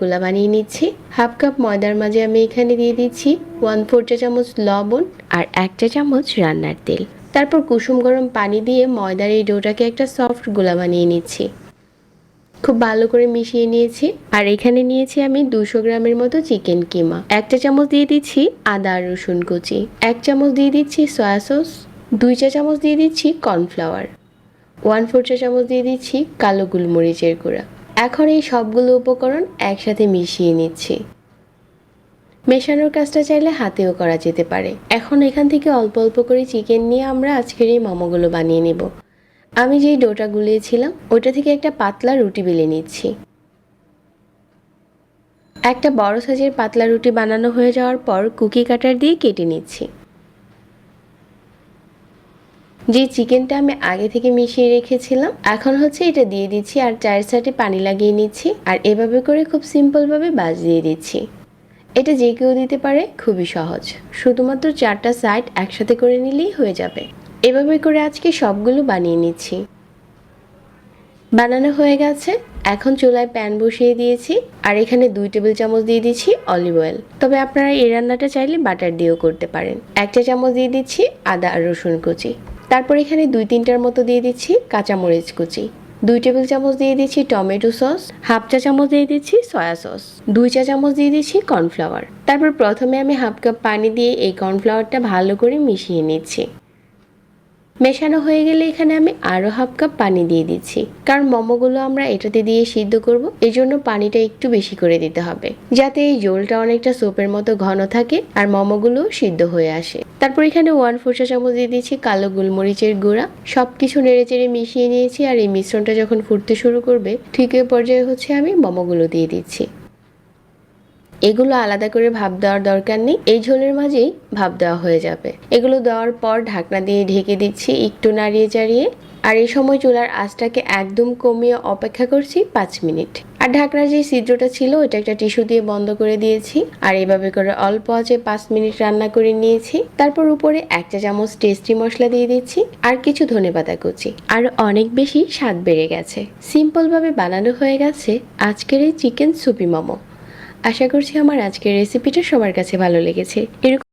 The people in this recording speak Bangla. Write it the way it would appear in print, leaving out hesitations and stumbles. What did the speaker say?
গোলা বানিয়ে নিচ্ছি। হাফ কাপ ময়দার মাঝে আমি এখানে দিয়ে দিচ্ছি 1/4 চা চামচ লবণ আর 1 চা চামচ রান্নার তেল। তারপর কুসুম গরম পানি দিয়ে ময়দার এই ডোটাকে একটা সফট গোলা বানিয়ে নিচ্ছি। খুব ভালো করে মিশিয়ে নিয়েছি। আর এখানে নিয়েছি আমি 200 গ্রামের মতো চিকেন কিমা। 1 চা চামচ দিয়ে দিচ্ছি আদা আর রসুন কুচি, 1 চামচ দিয়ে দিচ্ছি সয়া সস, 2 চা চামচ দিয়ে দিচ্ছি কর্নফ্লাওয়ার, 1/4 চা চামচ দিয়ে দিচ্ছি কালো গোলমরিচের গুঁড়া। এখন এই সবগুলো উপকরণ একসাথে মিশিয়ে নিচ্ছি। মেশানোর কাজটা চাইলে হাতেও করা যেতে পারে। এখন এখান থেকে অল্প অল্প করে চিকেন নিয়ে আমরা আজকের এই মোমোগুলো বানিয়ে নেব। আমি যেই ডোটা গুলিয়েছিলাম ওইটা থেকে একটা পাতলা রুটি বেলে নিচ্ছি। একটা বড় সাইজের পাতলা রুটি বানানো হয়ে যাওয়ার পর কুকি কাটার দিয়ে কেটে নিচ্ছি। যে চিকেনটা আমি আগে থেকে মিশিয়ে রেখেছিলাম এখন এটা দিয়ে দিচ্ছি আর চার সাইডে পানি লাগিয়ে নিচ্ছি। আর এভাবে করে খুব সিম্পলভাবে বাজ দিয়ে দিচ্ছি। এটা যে কেউ দিতে পারে, খুবই সহজ। শুধুমাত্র 4টা সাইড একসাথে করে নিলেই হয়ে যাবে। এভাবে করে আজকে সবগুলো বানিয়ে নিচ্ছি। বানানো হয়ে গেছে। এখন চুলায় প্যান বসিয়ে দিয়েছি আর এখানে 2 টেবিল চামচ দিয়ে দিচ্ছি অলিভ অয়েল। তবে আপনারা এই রান্নাটা চাইলে বাটার দিয়েও করতে পারেন। 1 চা চামচ দিয়ে দিচ্ছি আদা আর রসুন কুচি। তারপর এখানে 2-3টার মতো দিয়ে দিচ্ছি কাঁচামরিচ কুচি, 2 টেবিল চামচ দিয়ে দিচ্ছি টমেটো সস, হাফ চা চামচ দিয়ে দিচ্ছি সয়া সস, 2 চা চামচ দিয়ে দিচ্ছি কর্নফ্লাওয়ার। তারপর প্রথমে আমি হাফ কাপ পানি দিয়ে এই কর্নফ্লাওয়ারটা ভালো করে মিশিয়ে নিচ্ছি। মেশানো হয়ে গেলে এখানে আমি আরো হাফ কাপ পানি দিয়ে দিচ্ছি, কারণ মোমোগুলো আমরা এটাতে দিয়ে সিদ্ধ করব। এই জন্য পানিটা একটু বেশি করে দিতে হবে, যাতে এই ঝোলটা অনেকটা সোপের মতো ঘন থাকে আর মোমোগুলো সিদ্ধ হয়ে আসে। তারপর এখানে 1/4 চা চামচ দিয়ে দিচ্ছি কালো গোলমরিচের গুঁড়া। সবকিছু নেড়েচেড়ে মিশিয়ে নিয়েছি। আর এই মিশ্রণটা যখন ফুটতে শুরু করবে ঠিক এই পর্যায়ে আমি মোমোগুলো দিয়ে দিচ্ছি। এগুলো আলাদা করে ভাপ দেওয়ার দরকার নেই, এই ঝোলের মাঝেই ভাপ দেওয়া হয়ে যাবে। এগুলো দেওয়ার পর ঢাকনা দিয়ে ঢেকে দিচ্ছি একটু নাড়িয়ে চাড়িয়ে। আর এই সময় চুলার আঁচটাকে একদম কমিয়ে অপেক্ষা করছি 5 মিনিট। আর ঢাকনার যে ছিদ্রটা ছিল ওটা একটা টিস্যু দিয়ে বন্ধ করে দিয়েছি। আর এভাবে করে অল্প আঁচে 5 মিনিট রান্না করে নিয়েছি। তারপর উপরে 1 চা চামচ টেস্টি মশলা দিয়ে দিচ্ছি আর কিছু ধনেপাতা কুচি। আর অনেক বেশি স্বাদ বেড়ে গেছে। সিম্পলভাবে বানানো হয়ে গেছে আজকের এই চিকেন সুপি মোমো। আশা করছি আমার আজকের রেসিপিটা সবার কাছে ভালো লেগেছে। এরকম